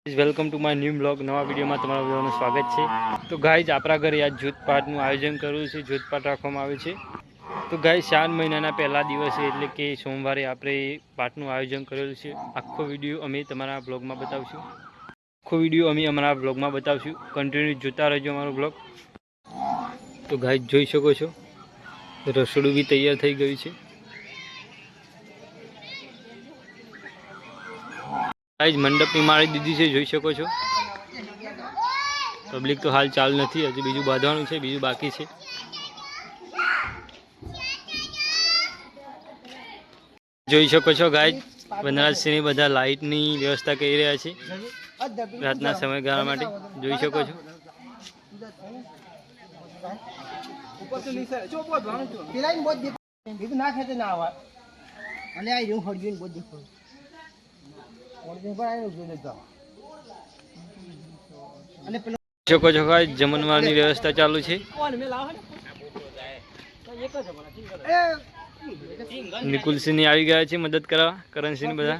Welcome to my new blog. નવા વિડીયોમાં તમારા બધાનું સ્વાગત છે. તો ગાઈઝ આપણા ઘરે આજ જૂથપાઠનું આયોજન કર્યું છે. જૂથપાઠ રાખવામાં આવે છે. તો ગાઈઝ 4 મહિનાના પહેલા દિવસે એટલે કે સોમવારે આપણે પાઠનું આયોજન કરેલું છે. આખો વિડીયો અમે તમારા બ્લોગમાં બતાવશું. કન્ટિન્યુ જોતા રહેજો અમારો બ્લોગ. તો ગાઈઝ જોઈ શકો છો રસોડું બી તૈયાર થઈ ગયું છે. ગાઈઝ મંડપની માળી દીધી છે, જોઈ શકો છો. પબ્લિક તો હાલ ચાલુ નથી, હજુ બીજું બાંધવાનું છે, બીજું બાકી છે. જોઈ શકો છો ગાઈઝ વનરાજસિંહની બધા લાઇટની વ્યવસ્થા કરી રહ્યા છે રાતના સમયગાળા માટે. જોઈ શકો છો. શકો છો ગાઈઝ જમણવારની વ્યવસ્થા ચાલુ છે. નિકુલસિંહ આવી ગયા છે મદદ કરવા, કરણસિંહ બધા.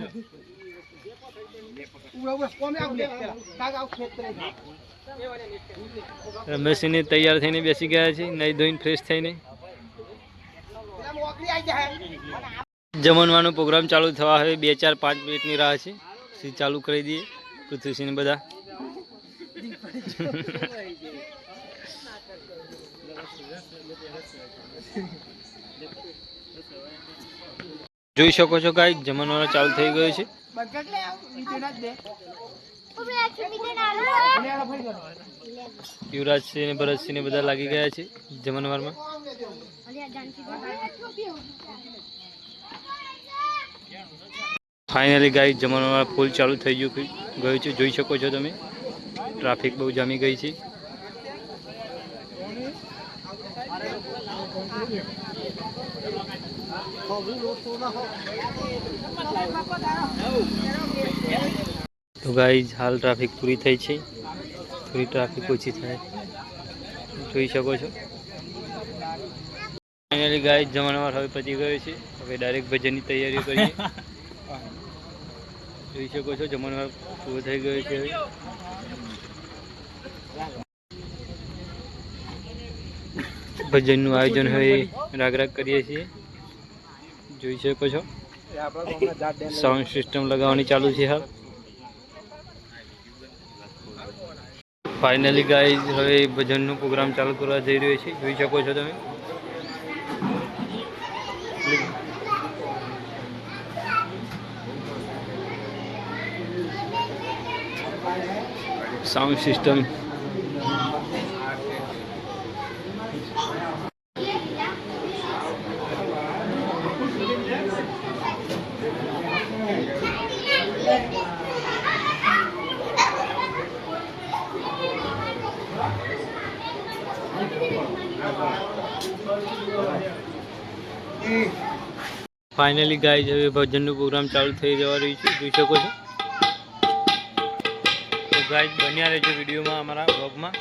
રમેશસિંહ તૈયાર થઈને બેસી ગયા છે, નહીં ધોઈને ફ્રેશ થઈને. જમણવાનો પ્રોગ્રામ ચાલુ થવા હવે 2, 4, 5 મિનિટની રાહ છે. ચાલુ કરી દઈએ પૃથ્વીસિંહ બધા. જોઈ શકો છો ગાઈસ જમણવાનો ચાલુ થઈ ગયો છે. યુવરાજસિંહ અને ભરતસિંહ બધા લાગી ગયા છે જમણવારમાં. ફાઇનલી ગાઈસ જમણવાર ફૂલ ચાલુ થઈ ગયું છે. જોઈ શકો છો તમે ટ્રાફિક બહુ જામી ગઈ છે. તો ગાઈસ હાલ ટ્રાફિક પૂરી થઈ છે, થોડી ટ્રાફિક ઓછી થાય જોઈ શકો છો. ફાઇનલી ગાઈસ જમણવાર હવે પતી ગયો છે. હવે ડાયરેક્ટ ભજનની તૈયારીઓ કરીએ. જોઈ શકો છો જમણવાર પૂરો થઈ ગયો છે. ભજનનું આયોજન હવે રાગ કરીએ છીએ. જોઈ શકો છો સાઉન્ડ સિસ્ટમ લગાવવાની ચાલુ છે હાલ. ફાઇનલી ગાઈઝ હવે ભજનનો પ્રોગ્રામ ચાલુ કરવા જઈ રહ્યો છે. જોઈ શકો છો તમે. સાઉન્ડ સિસ્ટમ ફાઇનલી ગાઈઝ હવે ભજનનું પ્રોગ્રામ ચાલુ થઈ જવા રહ્યું છે. જોઈ શકો છો. તો ગાઈઝ બન્યા રહેજો વિડીયોમાં અમારા બ્લોગમાં.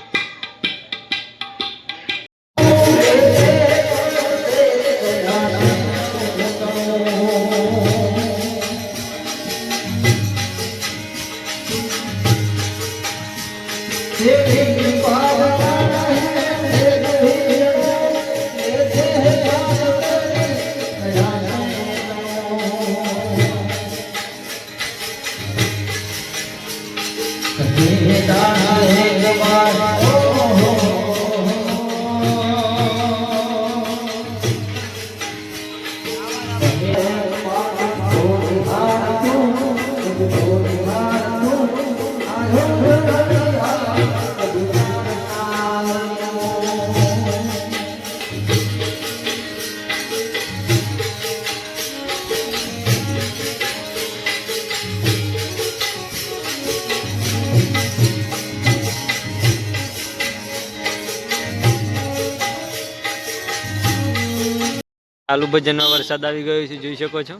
ચાલુ ભજનમાં વરસાદ આવી ગયો છે. જોઈ શકો છો.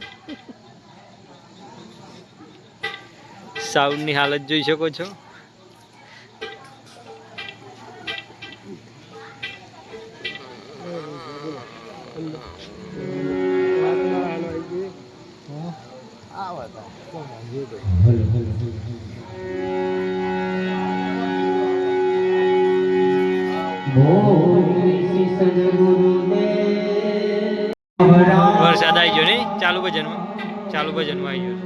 સાઉન્ડની હાલત જોઈ શકો છો. આ વરસાદ આવી ગયો ને ચાલુ ભજનમાં આવી ગયો.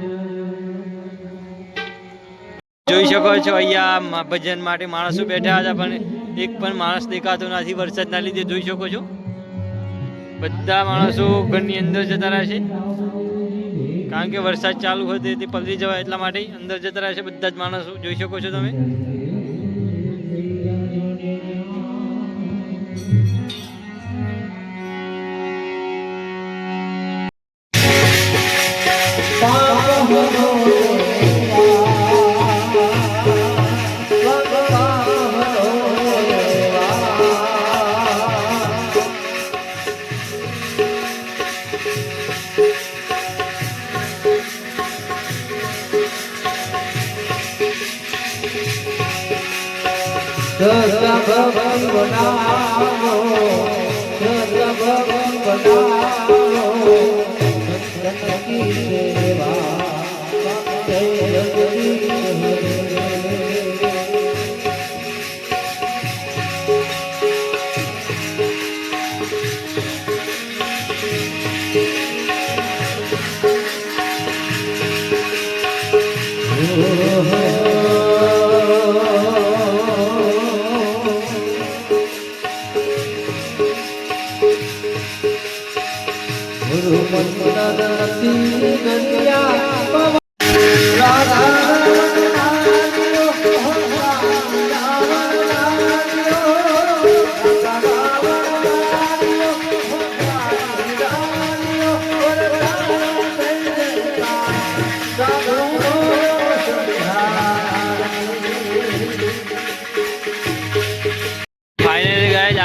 જોઈ શકો છો અહીંયા ભજન માટે માણસો બેઠા હતા પણ એક પણ માણસ દેખાતો નથી વરસાદના લીધે. જોઈ શકો છો બધા માણસો ઘરની અંદર જતા રહ્યા છે કારણ કે વરસાદ ચાલુ હતો તે પલળી જવાય એટલા માટે અંદર જતા રહ્યા છે બધા જ માણસો. જોઈ શકો છો તમે.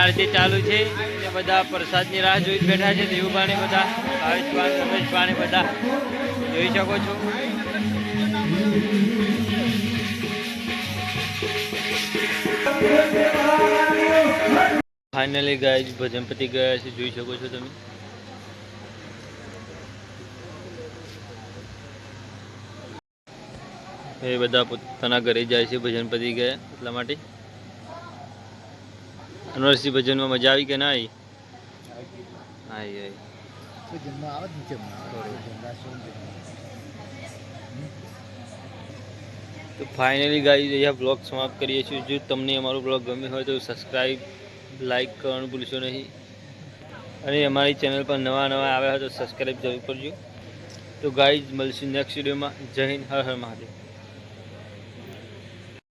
આરતી ચાલુ છે એટલે બધા પ્રસાદની રાહ જોઈ બેઠા છે. દેવુભાને બધા ભાવેશભાઈ રમેશભાઈ બધા જોઈ શકો છો. ફાઇનલી ગાઈઝ ભજન પતી ગયા છે. જોઈ શકો છો તમે. એ બધા પોતાના ઘરે જાય છે ભજન પતી ગયા એટલા માટે. અનવરસિંહ ભજનમાં મજા આવી કે ના આવી? તો ફાઇનલી ગાઈઝ અહીંયા બ્લોગ સમાપ્ત કરીએ છીએ. જો તમને અમારો બ્લોગ ગમ્યો હોય તો સબસ્ક્રાઈબ લાઈક કરવાનું ભૂલશો નહીં અને અમારી ચેનલ પર નવા આવ્યા હોય તો સબસ્ક્રાઈબ જરૂર કરજો. તો ગાઈઝ મળશું નેક્સ્ટ વિડીયોમાં. જય હિન્દ, હર હર મહાદેવ.